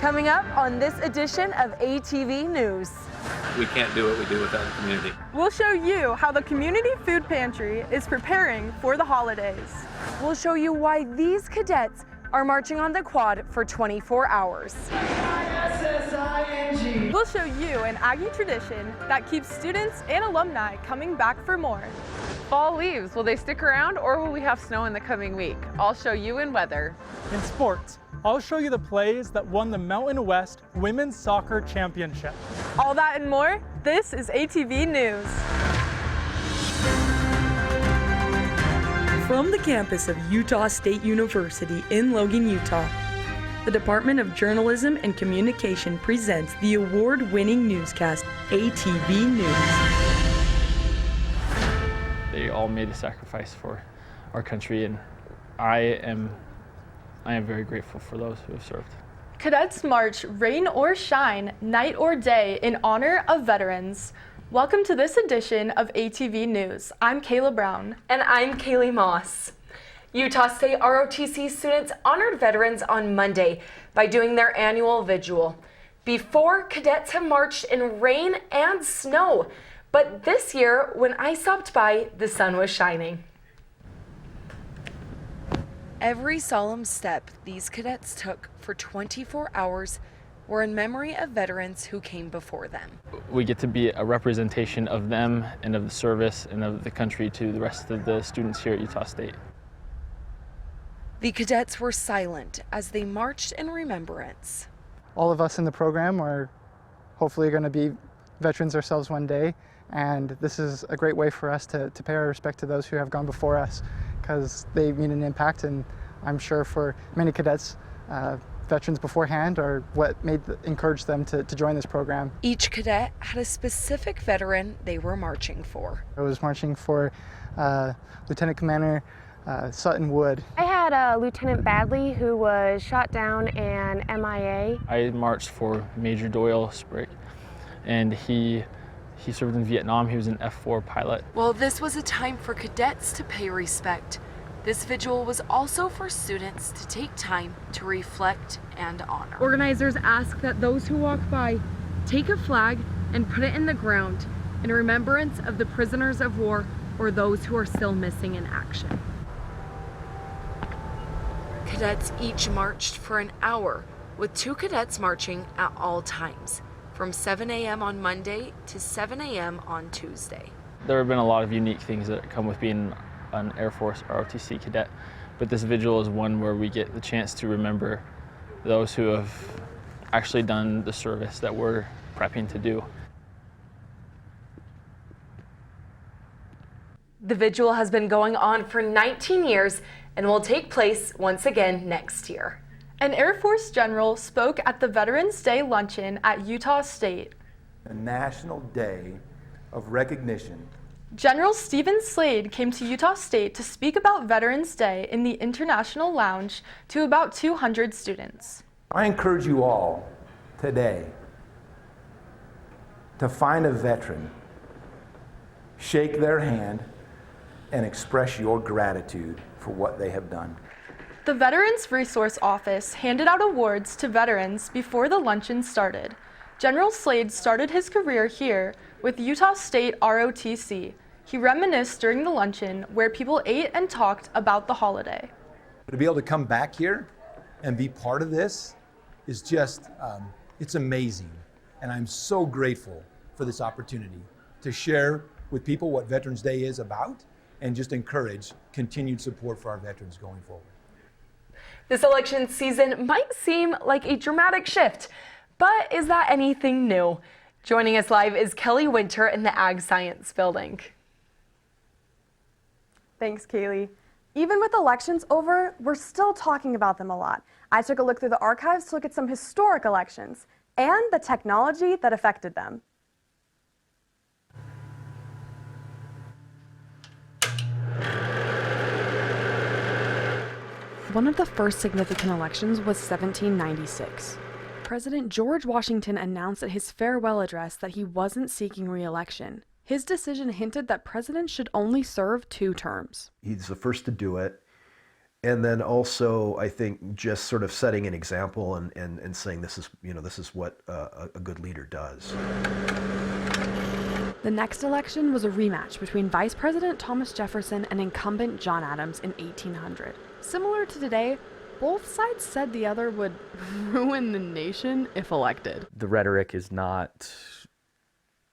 Coming up on this edition of ATV News. We can't do what we do without the community. We'll show you how the Community Food Pantry is preparing for the holidays. We'll show you why these cadets are marching on the quad for 24 hours. We'll show you an Aggie tradition that keeps students and alumni coming back for more. Fall leaves, will they stick around or will we have snow in the coming week? I'll show you in weather. In sports, I'll show you the plays that won the Mountain West Women's Soccer Championship. All that and more, this is ATV News. From the campus of Utah State University in Logan, Utah, the Department of Journalism and Communication presents the award-winning newscast, ATV News. They all made a sacrifice for our country, and I am very grateful for those who have served. Cadets march rain or shine, night or day in honor of veterans. Welcome to this edition of ATV News. I'm Kayla Brown. And I'm Kaylee Moss. Utah State ROTC students honored veterans on Monday by doing their annual vigil. Before, cadets have marched in rain and snow, but this year, when I stopped by, the sun was shining. Every solemn step these cadets took for 24 hours were in memory of veterans who came before them. We get to be a representation of them and of the service and of the country to the rest of the students here at Utah State. The cadets were silent as they marched in remembrance. All of us in the program are hopefully going to be veterans ourselves one day, and this is a great way for us to pay our respect to those who have gone before us, because they mean an impact, and I'm sure for many cadets, veterans beforehand are what encouraged them to join this program. Each cadet had a specific veteran they were marching for. I was marching for Lieutenant Commander Sutton Wood. I had Lieutenant Badley, who was shot down and MIA. I marched for Major Doyle Sprick, and he served in Vietnam. He was an F-4 pilot. While this was a time for cadets to pay respect, this vigil was also for students to take time to reflect and honor. Organizers ask that those who walk by take a flag and put it in the ground in remembrance of the prisoners of war or those who are still missing in action. Cadets each marched for an hour, with 2 cadets marching at all times, from 7 a.m. on Monday to 7 a.m. on Tuesday. There have been a lot of unique things that come with being an Air Force ROTC cadet, but this vigil is one where we get the chance to remember those who have actually done the service that we're prepping to do. The vigil has been going on for 19 years and will take place once again next year. An Air Force general spoke at the Veterans Day luncheon at Utah State. A national day of recognition. General Stephen Slade came to Utah State to speak about Veterans Day in the International Lounge to about 200 students. I encourage you all today to find a veteran, shake their hand, and express your gratitude for what they have done. The Veterans Resource Office handed out awards to veterans before the luncheon started. General Slade started his career here with Utah State ROTC. He reminisced during the luncheon where people ate and talked about the holiday. To be able to come back here and be part of this is just, it's amazing. And I'm so grateful for this opportunity to share with people what Veterans Day is about and just encourage continued support for our veterans going forward. This election season might seem like a dramatic shift, but is that anything new? Joining us live is Kelly Winter in the Ag Science Building. Thanks, Kaylee. Even with elections over, we're still talking about them a lot. I took a look through the archives to look at some historic elections and the technology that affected them. One of the first significant elections was 1796. President George Washington announced at his farewell address that he wasn't seeking re-election. His decision hinted that presidents should only serve 2 terms. He's the first to do it, And then also, I think just sort of setting an example and saying this is what a good leader does. The next election was a rematch between Vice President Thomas Jefferson and incumbent John Adams in 1800. Similar to today, both sides said the other would ruin the nation if elected. The rhetoric is not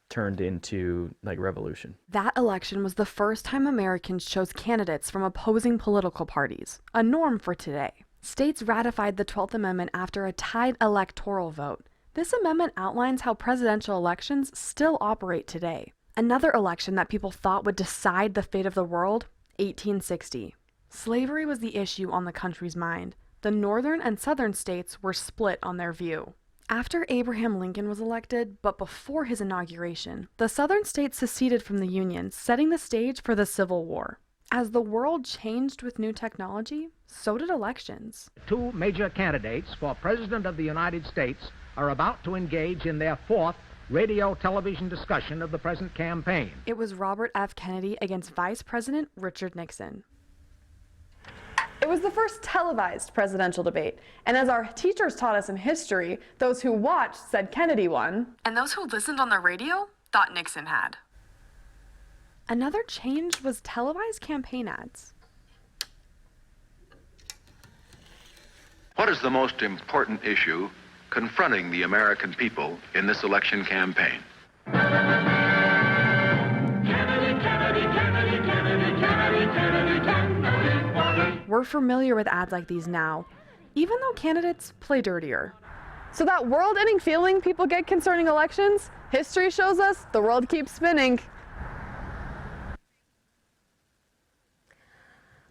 turned into like revolution. That election was the first time Americans chose candidates from opposing political parties, a norm for today. States ratified the 12th Amendment after a tied electoral vote. This amendment outlines how presidential elections still operate today. Another election that people thought would decide the fate of the world, 1860. Slavery was the issue on the country's mind. The northern and southern states were split on their view. After Abraham Lincoln was elected, but before his inauguration, the southern states seceded from the Union, setting the stage for the Civil War. As the world changed with new technology, so did elections. Two major candidates for President of the United States are about to engage in their fourth radio-television discussion of the present campaign. It was Robert F. Kennedy against Vice President Richard Nixon. It was the first televised presidential debate, and as our teachers taught us in history, those who watched said Kennedy won, and those who listened on the radio thought Nixon had. Another change was televised campaign ads. What is the most important issue confronting the American people in this election campaign? We're familiar with ads like these now, even though candidates play dirtier. So that world-ending feeling people get concerning elections, history shows us the world keeps spinning.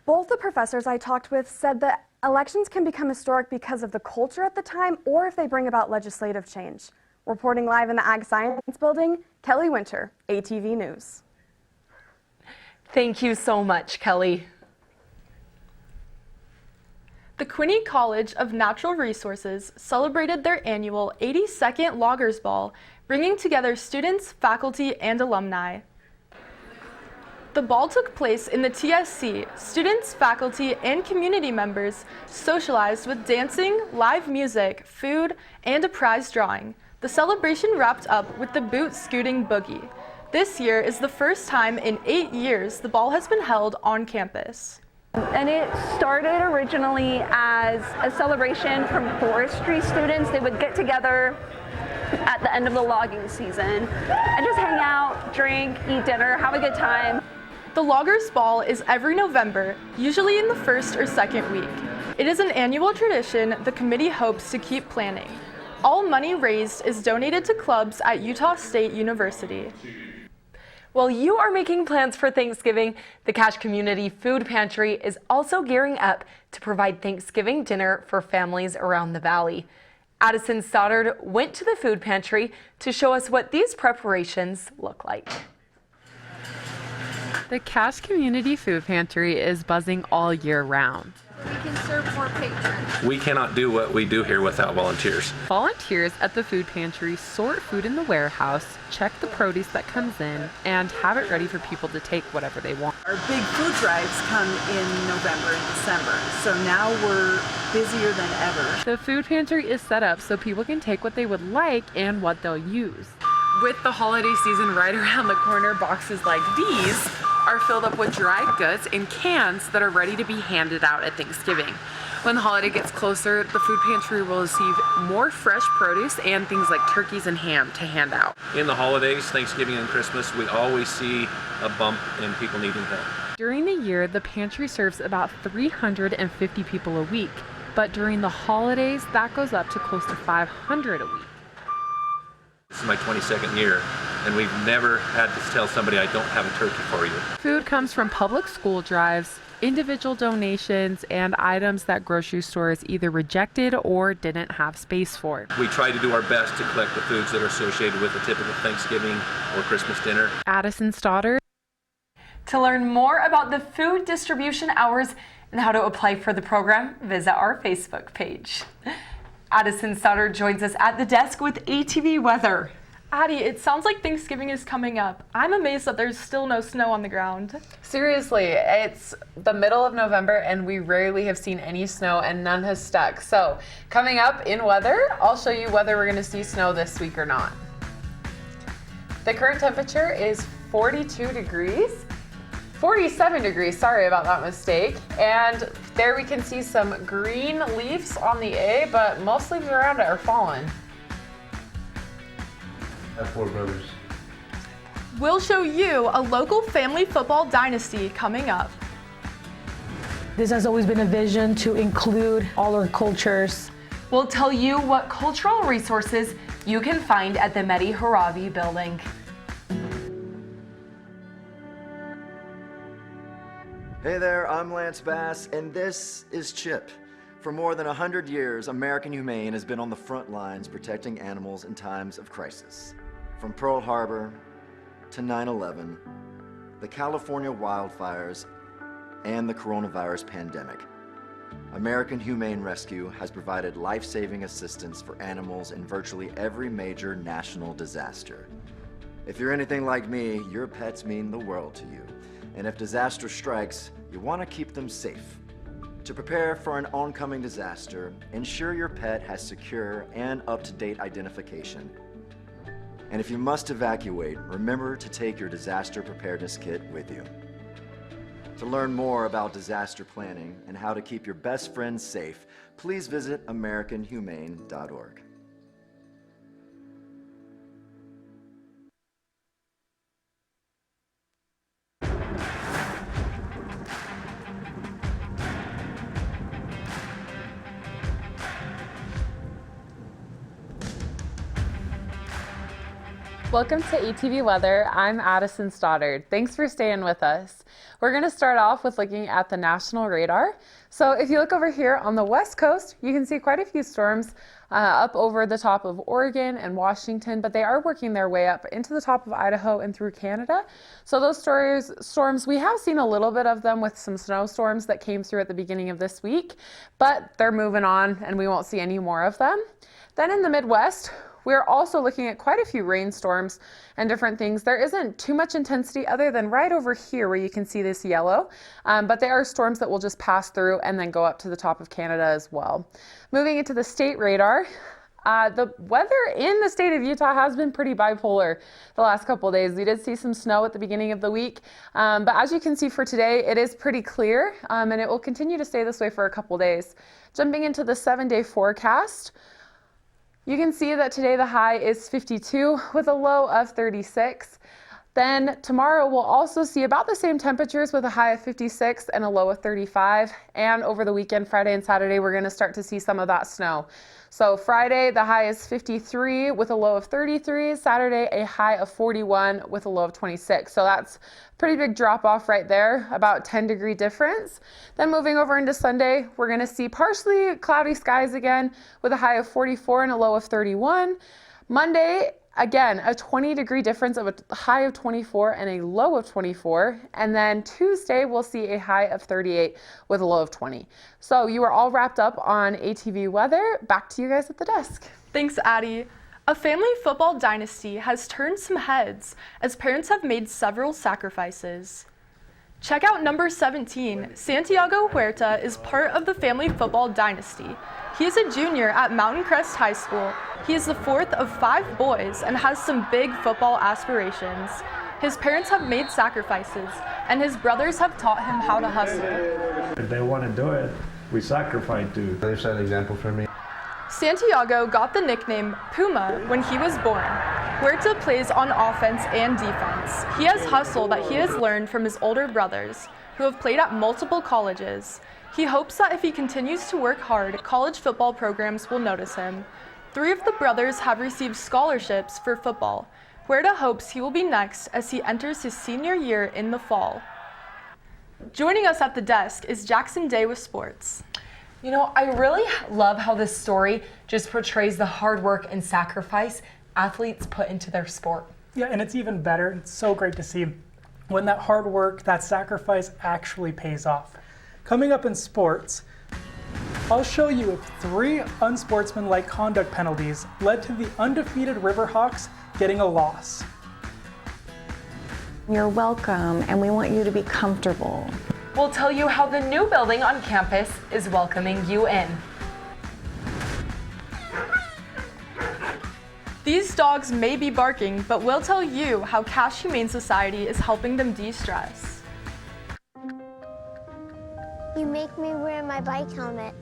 Both the professors I talked with said that elections can become historic because of the culture at the time or if they bring about legislative change. Reporting live in the Ag Science Building, Kelly Winter, ATV News. Thank you so much, Kelly. The Quinney College of Natural Resources celebrated their annual 82nd Loggers Ball, bringing together students, faculty, and alumni. The ball took place in the TSC. Students, faculty, and community members socialized with dancing, live music, food, and a prize drawing. The celebration wrapped up with the Boot Scooting Boogie. This year is the first time in 8 years the ball has been held on campus. And it started originally as a celebration from forestry students. They would get together at the end of the logging season and just hang out, drink, eat dinner, have a good time. The Loggers Ball is every November, usually in the first or second week. It is an annual tradition the committee hopes to keep planning. All money raised is donated to clubs at Utah State University. While you are making plans for Thanksgiving, the Cache Community Food Pantry is also gearing up to provide Thanksgiving dinner for families around the valley. Addison Stoddard went to the food pantry to show us what these preparations look like. The Cache Community Food Pantry is buzzing all year round. We can serve more patrons. We cannot do what we do here without volunteers. Volunteers at the food pantry sort food in the warehouse, check the produce that comes in, and have it ready for people to take whatever they want. Our big food drives come in November and December, so now we're busier than ever. The food pantry is set up so people can take what they would like and what they'll use. With the holiday season right around the corner, boxes like these are filled up with dried goods in cans that are ready to be handed out at Thanksgiving. When the holiday gets closer, the food pantry will receive more fresh produce and things like turkeys and ham to hand out. In the holidays, Thanksgiving and Christmas, we always see a bump in people needing help. During the year, the pantry serves about 350 people a week, but during the holidays, that goes up to close to 500 a week. This is my 22nd year, and we've never had to tell somebody I don't have a turkey for you. Food comes from public school drives, individual donations, and items that grocery stores either rejected or didn't have space for. We try to do our best to collect the foods that are associated with a typical Thanksgiving or Christmas dinner. Addison Stoddard. To learn more about the food distribution hours and how to apply for the program, visit our Facebook page. Addison Stoddard joins us at the desk with ATV weather. Addie, it sounds like Thanksgiving is coming up. I'm amazed that there's still no snow on the ground. Seriously, it's the middle of November and we rarely have seen any snow and none has stuck. So coming up in weather, I'll show you whether we're gonna see snow this week or not. The current temperature is 47 degrees, sorry about that mistake. And there we can see some green leaves on the A, but most leaves around it are fallen. I have 4 brothers. We'll show you a local family football dynasty coming up. This has always been a vision to include all our cultures. We'll tell you what cultural resources you can find at the Mehdi Heravi Building. Hey there, I'm Lance Bass, and this is Chip. For more than 100 years, American Humane has been on the front lines protecting animals in times of crisis. From Pearl Harbor to 9/11, the California wildfires, and the coronavirus pandemic, American Humane Rescue has provided life-saving assistance for animals in virtually every major national disaster. If you're anything like me, your pets mean the world to you. And if disaster strikes, you want to keep them safe. To prepare for an oncoming disaster, ensure your pet has secure and up-to-date identification. And if you must evacuate, remember to take your disaster preparedness kit with you. To learn more about disaster planning and how to keep your best friends safe, please visit AmericanHumane.org. Welcome to ATV Weather. I'm Addison Stoddard. Thanks for staying with us. We're going to start off with looking at the national radar. So if you look over here on the west coast, you can see quite a few storms up over the top of Oregon and Washington, but they are working their way up into the top of Idaho and through Canada. So those storms, we have seen a little bit of them with some snowstorms that came through at the beginning of this week, but they're moving on and we won't see any more of them. Then in the Midwest, we're also looking at quite a few rainstorms and different things. There isn't too much intensity other than right over here where you can see this yellow, but they are storms that will just pass through and then go up to the top of Canada as well. Moving into the state radar, the weather in the state of Utah has been pretty bipolar the last couple of days. We did see some snow at the beginning of the week, but as you can see for today, it is pretty clear and it will continue to stay this way for a couple days. Jumping into the 7-day forecast, you can see that today the high is 52 with a low of 36. Then tomorrow we'll also see about the same temperatures with a high of 56 and a low of 35. And over the weekend, Friday and Saturday, we're going to start to see some of that snow. So Friday, the high is 53 with a low of 33. Saturday, a high of 41 with a low of 26. So that's a pretty big drop off right there, about 10-degree difference. Then moving over into Sunday, we're going to see partially cloudy skies again with a high of 44 and a low of 31. Monday, again, a 20-degree difference of a high of 24 and a low of 24. And then Tuesday, we'll see a high of 38 with a low of 20. So you are all wrapped up on ATV weather. Back to you guys at the desk. Thanks, Addie. A family football dynasty has turned some heads as parents have made several sacrifices. Check out number 17. Santiago Huerta is part of the family football dynasty. He is a junior at Mountain Crest High School. He is the fourth of 5 boys and has some big football aspirations. His parents have made sacrifices, and his brothers have taught him how to hustle. If they want to do it, we sacrifice too. They set an example for me. Santiago got the nickname Puma when he was born. Huerta plays on offense and defense. He has hustle that he has learned from his older brothers, who have played at multiple colleges. He hopes that if he continues to work hard, college football programs will notice him. 3 of the brothers have received scholarships for football. Huerta hopes he will be next as he enters his senior year in the fall. Joining us at the desk is Jackson Day with sports. You know, I really love how this story just portrays the hard work and sacrifice athletes put into their sport. Yeah, and it's even better. It's so great to see when that hard work, that sacrifice actually pays off. Coming up in sports, I'll show you if 3 unsportsmanlike conduct penalties led to the undefeated Riverhawks getting a loss. You're welcome, and we want you to be comfortable. We'll tell you how the new building on campus is welcoming you in. These dogs may be barking, but we'll tell you how Cache Humane Society is helping them de-stress. You make me wear my bike helmet.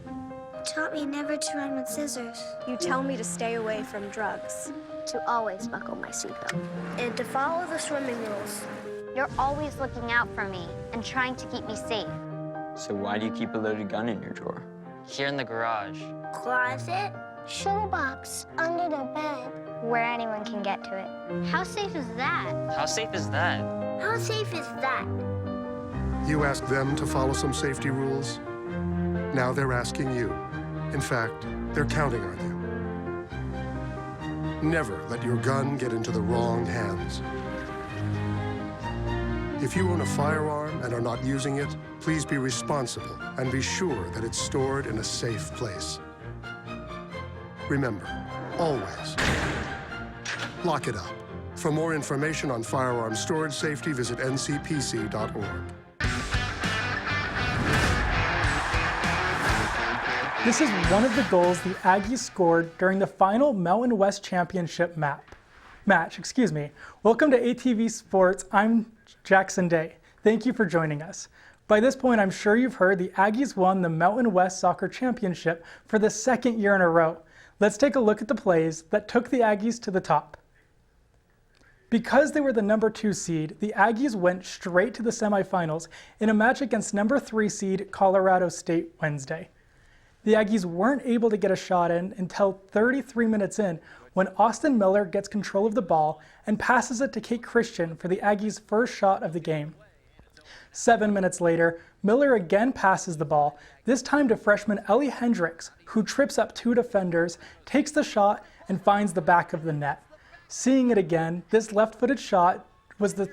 You taught me never to run with scissors. You tell me to stay away from drugs. To always buckle my seatbelt. And to follow the swimming rules. You're always looking out for me and trying to keep me safe. So why do you keep a loaded gun in your drawer? Here in the garage. Closet, shoebox, under the bed. Where anyone can get to it. How safe is that? How safe is that? How safe is that? You asked them to follow some safety rules. Now they're asking you. In fact, they're counting on you. Never let your gun get into the wrong hands. If you own a firearm and are not using it, please be responsible and be sure that it's stored in a safe place. Remember, always lock it up. For more information on firearm storage safety, visit ncpc.org. This is one of the goals the Aggies scored during the final Mountain West Championship match. Welcome to ATV Sports. I'm Jackson Day. Thank you for joining us. By this point, I'm sure you've heard the Aggies won the Mountain West Soccer Championship for the 2nd year in a row. Let's take a look at the plays that took the Aggies to the top. Because they were the number 2 seed, the Aggies went straight to the semifinals in a match against number 3 seed Colorado State Wednesday. The Aggies weren't able to get a shot in until 33 minutes in when Austin Miller gets control of the ball and passes it to Kate Christian for the Aggies' first shot of the game. 7 minutes later, Miller again passes the ball, this time to freshman Ellie Hendricks, who trips up 2 defenders, takes the shot, and finds the back of the net. Seeing it again, this left-footed shot was the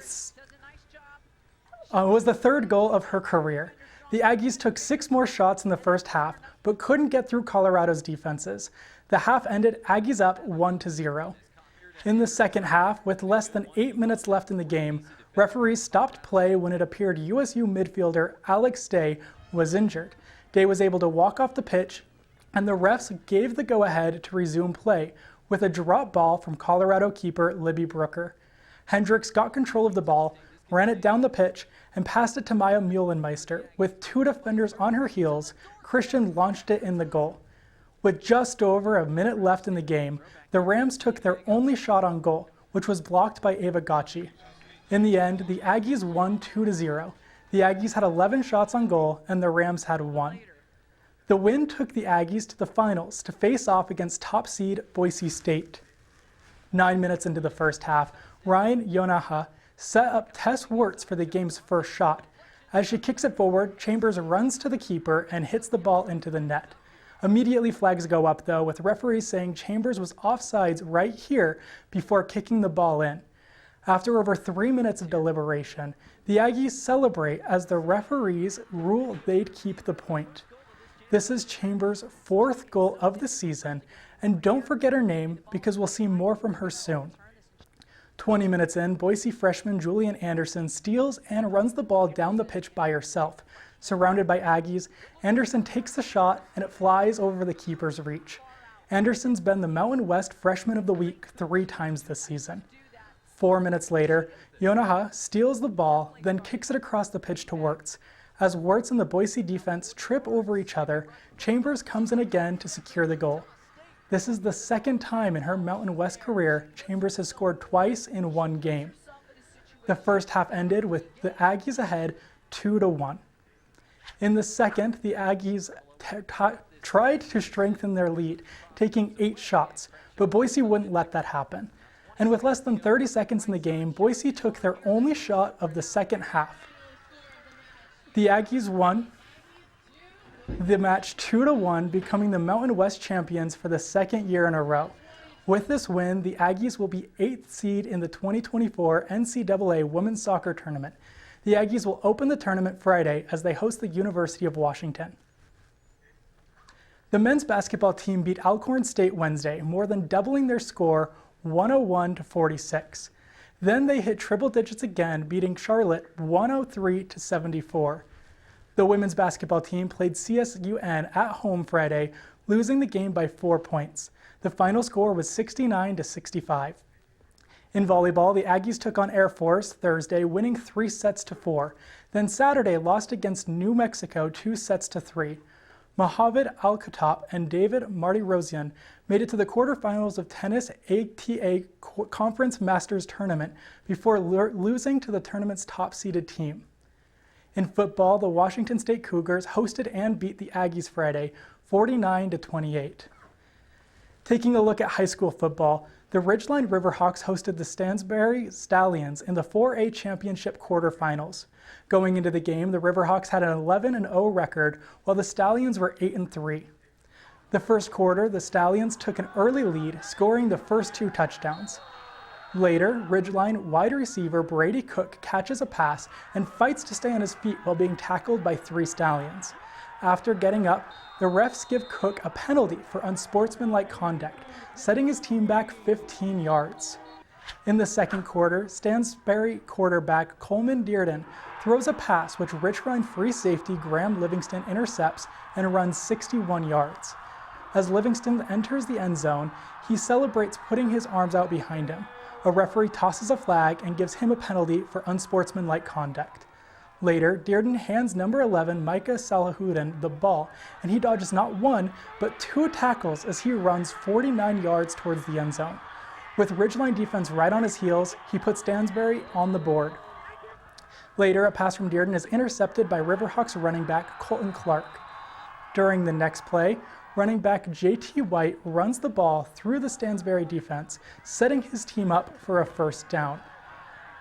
3rd goal of her career. The Aggies took 6 more shots in the first half, but couldn't get through Colorado's defenses. The half ended Aggies up 1-0. In the second half, with less than 8 minutes left in the game, referees stopped play when it appeared USU midfielder Alex Day was injured. Day was able to walk off the pitch, and the refs gave the go-ahead to resume play with a drop ball from Colorado keeper Libby Brooker. Hendricks got control of the ball, ran it down the pitch, and passed it to Maya Muhlenmeister. With 2 defenders on her heels, Christian launched it in the goal. With just over a minute left in the game, the Rams took their only shot on goal, which was blocked by Ava Gacci. In the end, the Aggies won 2-0. The Aggies had 11 shots on goal, and the Rams had 1. The win took the Aggies to the finals to face off against top seed Boise State. 9 minutes into the first half, Ryan Yonaha set up Tess Wirtz for the game's first shot. As she kicks it forward, Chambers runs to the keeper and hits the ball into the net. Immediately flags go up though, with referees saying Chambers was offsides right here before kicking the ball in. After over 3 minutes of deliberation, the Aggies celebrate as the referees rule they'd keep the point. This is Chambers' 4th goal of the season, and don't forget her name because we'll see more from her soon. 20 minutes in, Boise freshman Julian Anderson steals and runs the ball down the pitch by herself. Surrounded by Aggies, Anderson takes the shot and it flies over the keeper's reach. Anderson's been the Mountain West Freshman of the Week 3 times this season. 4 minutes later, Yonaha steals the ball, then kicks it across the pitch to Wirtz. As Wirtz and the Boise defense trip over each other, Chambers comes in again to secure the goal. This is the 2nd time in her Mountain West career Chambers has scored twice in 1 game. The first half ended with the Aggies ahead 2-1. In the second, the Aggies tried to strengthen their lead, taking 8 shots, but Boise wouldn't let that happen. And with less than 30 seconds in the game, Boise took their only shot of the second half. The Aggies won the match 2-1, becoming the Mountain West champions for the 2nd year in a row. With this win, the Aggies will be 8th seed in the 2024 NCAA Women's Soccer Tournament. The Aggies will open the tournament Friday as they host the University of Washington. The men's basketball team beat Alcorn State Wednesday, more than doubling their score 101-46. Then they hit triple digits again, beating Charlotte 103-74. The women's basketball team played CSUN at home Friday, losing the game by 4 points. The final score was 69-65. In volleyball, the Aggies took on Air Force Thursday, winning 3-4. Then Saturday lost against New Mexico 2-3. Mohamed Al-Khattab and David Martirosyan made it to the quarterfinals of tennis ATA Conference Masters Tournament before losing to the tournament's top-seeded team. In football, the Washington State Cougars hosted and beat the Aggies Friday, 49-28. Taking a look at high school football, the Ridgeline Riverhawks hosted the Stansbury Stallions in the 4A Championship quarterfinals. Going into the game, the Riverhawks had an 11-0 record, while the Stallions were 8-3. The first quarter, the Stallions took an early lead, scoring the first 2 touchdowns. Later, Ridgeline wide receiver Brady Cook catches a pass and fights to stay on his feet while being tackled by 3 Stallions. After getting up, the refs give Cook a penalty for unsportsmanlike conduct, setting his team back 15 yards. In the second quarter, Stansbury quarterback Coleman Dearden throws a pass which Ridgeline free safety Graham Livingston intercepts and runs 61 yards. As Livingston enters the end zone, he celebrates putting his arms out behind him. A referee tosses a flag and gives him a penalty for unsportsmanlike conduct. Later, Dearden hands number 11 Micah Salahuddin the ball, and he dodges not 1, but 2 tackles as he runs 49 yards towards the end zone. With Ridgeline defense right on his heels, he puts Stansbury on the board. Later, a pass from Dearden is intercepted by Riverhawks running back Colton Clark. During the next play, running back J.T. White runs the ball through the Stansbury defense, setting his team up for a first down.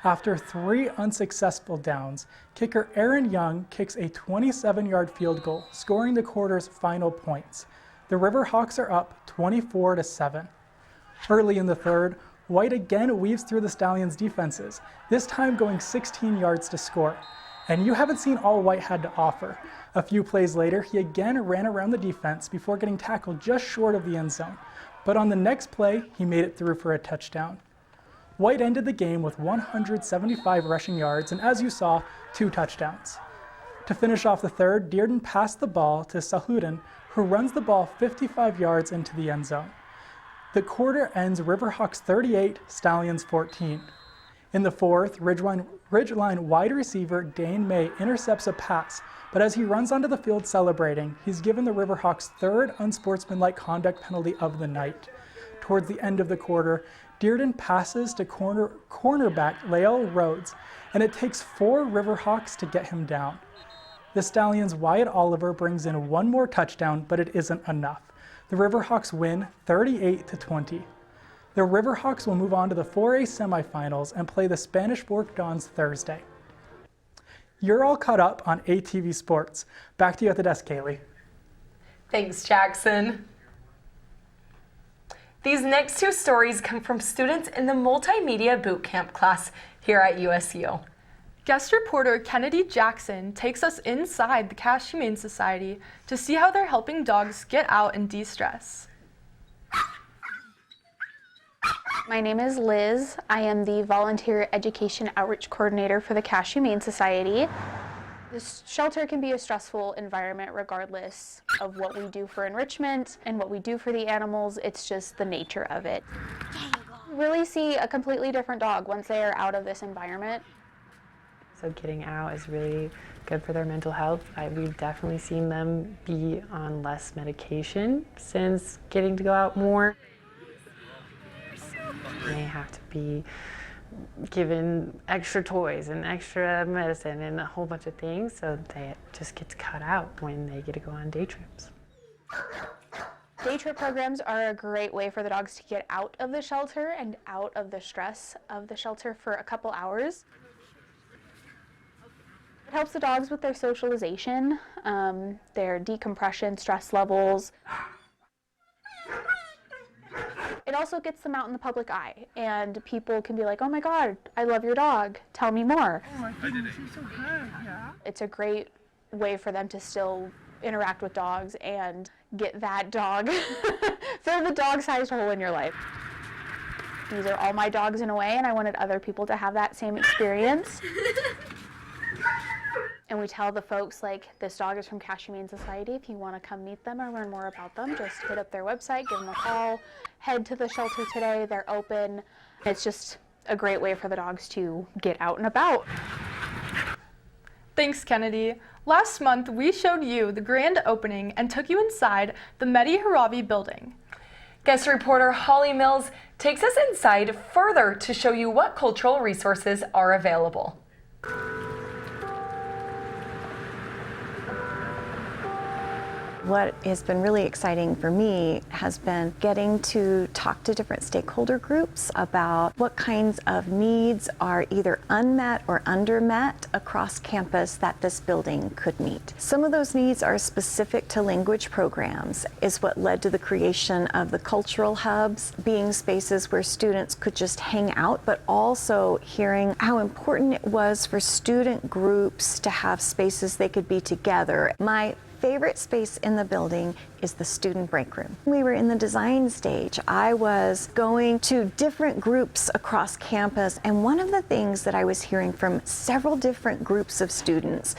After 3 unsuccessful downs, kicker Aaron Young kicks a 27-yard field goal, scoring the quarter's final points. The Riverhawks are up 24-7. Early in the third, White again weaves through the Stallions' defenses, this time going 16 yards to score. And you haven't seen all White had to offer. A few plays later, he again ran around the defense before getting tackled just short of the end zone. But on the next play, he made it through for a touchdown. White ended the game with 175 rushing yards and, as you saw, 2 touchdowns. To finish off the third, Dearden passed the ball to Salahuddin, who runs the ball 55 yards into the end zone. The quarter ends Riverhawks 38, Stallions 14. In the fourth, Ridgeline wide receiver Dane May intercepts a pass, but as he runs onto the field celebrating, he's given the Riverhawks' 3rd unsportsmanlike conduct penalty of the night. Towards the end of the quarter, Dearden passes to cornerback Lael Rhodes, and it takes 4 Riverhawks to get him down. The Stallions' Wyatt Oliver brings in 1 more touchdown, but it isn't enough. The Riverhawks win 38-20. The Riverhawks will move on to the 4A semifinals and play the Spanish Fork Dons Thursday. You're all caught up on ATV Sports. Back to you at the desk, Kaylee. Thanks, Jackson. These next 2 stories come from students in the Multimedia Bootcamp class here at USU. Guest reporter Kennedy Jackson takes us inside the Cache Humane Society to see how they're helping dogs get out and de-stress. My name is Liz. I am the Volunteer Education Outreach Coordinator for the Cache Humane Society. This shelter can be a stressful environment regardless of what we do for enrichment and what we do for the animals. It's just the nature of it. Really see a completely different dog once they are out of this environment. So getting out is really good for their mental health. We've definitely seen them be on less medication since getting to go out more. They have to be given extra toys and extra medicine and a whole bunch of things, so that just gets cut out when they get to go on day trips. Day trip programs are a great way for the dogs to get out of the shelter and out of the stress of the shelter for a couple hours. It helps the dogs with their socialization, their decompression, stress levels. It also gets them out in the public eye, and people can be like, oh my God, I love your dog, tell me more. Oh my goodness, you're so good, yeah. It's a great way for them to still interact with dogs and get that dog, fill the dog-sized hole in your life. These are all my dogs in a way, and I wanted other people to have that same experience. And we tell the folks, like, this dog is from Cache Humane Society. If you want to come meet them or learn more about them, just hit up their website, give them a call, head to the shelter today. They're open. It's just a great way for the dogs to get out and about. Thanks, Kennedy. Last month, we showed you the grand opening and took you inside the Mehdi Heravi Building. Guest reporter Holly Mills takes us inside further to show you what cultural resources are available. What has been really exciting for me has been getting to talk to different stakeholder groups about what kinds of needs are either unmet or undermet across campus that this building could meet. Some of those needs are specific to language programs, is what led to the creation of the cultural hubs, being spaces where students could just hang out, but also hearing how important it was for student groups to have spaces they could be together. My favorite space in the building is the student break room. We were in the design stage. I was going to different groups across campus, and one of the things that I was hearing from several different groups of students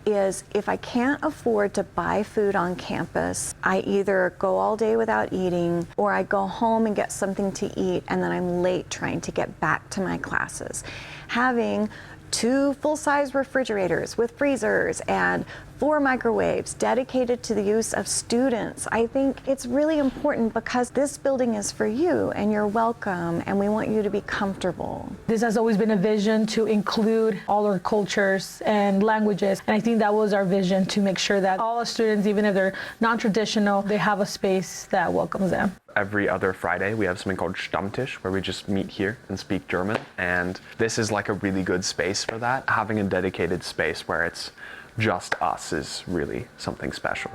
is if I can't afford to buy food on campus, I either go all day without eating or I go home and get something to eat, and then I'm late trying to get back to my classes. Having 2 full-size refrigerators with freezers and 4 microwaves dedicated to the use of students. I think it's really important because this building is for you and you're welcome, and we want you to be comfortable. This has always been a vision to include all our cultures and languages, and I think that was our vision, to make sure that all our students, even if they're non-traditional, they have a space that welcomes them. Every other Friday, we have something called Stammtisch, where we just meet here and speak German, and this is like a really good space for that. Having a dedicated space where it's just us is really something special.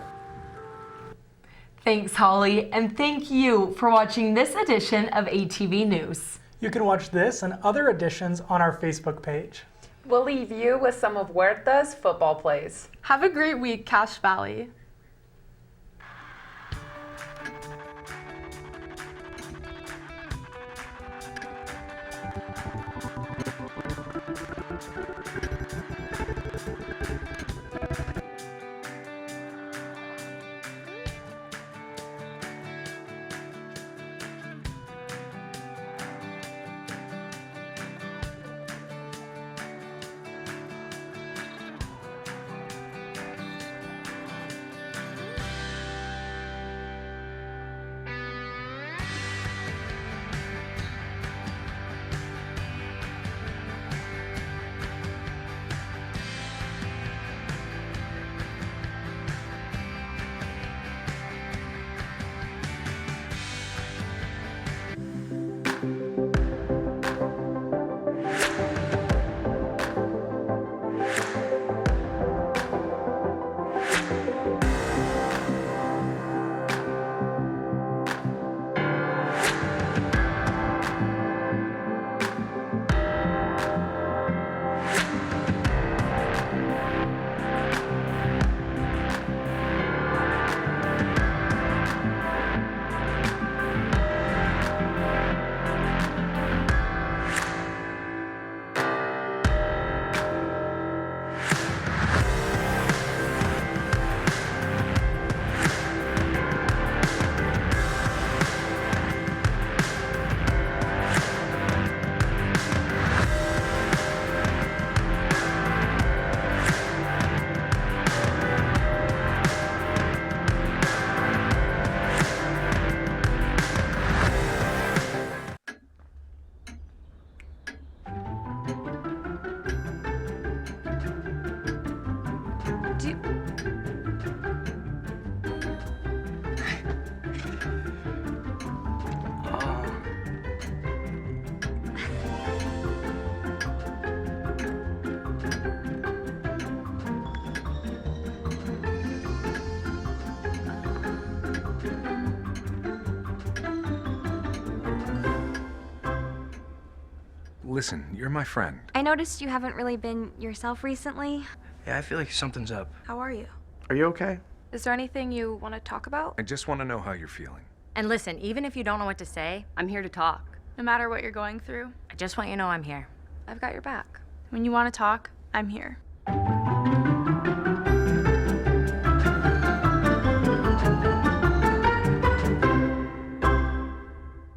Thanks, Holly, and thank you for watching this edition of ATV News. You can watch this and other editions on our Facebook page. We'll leave you with some of Huerta's football plays. Have a great week, Cache Valley. Listen, you're my friend. I noticed you haven't really been yourself recently. Yeah, I feel like something's up. How are you? Are you okay? Is there anything you want to talk about? I just want to know how you're feeling. And listen, even if you don't know what to say, I'm here to talk. No matter what you're going through, I just want you to know I'm here. I've got your back. When you want to talk, I'm here.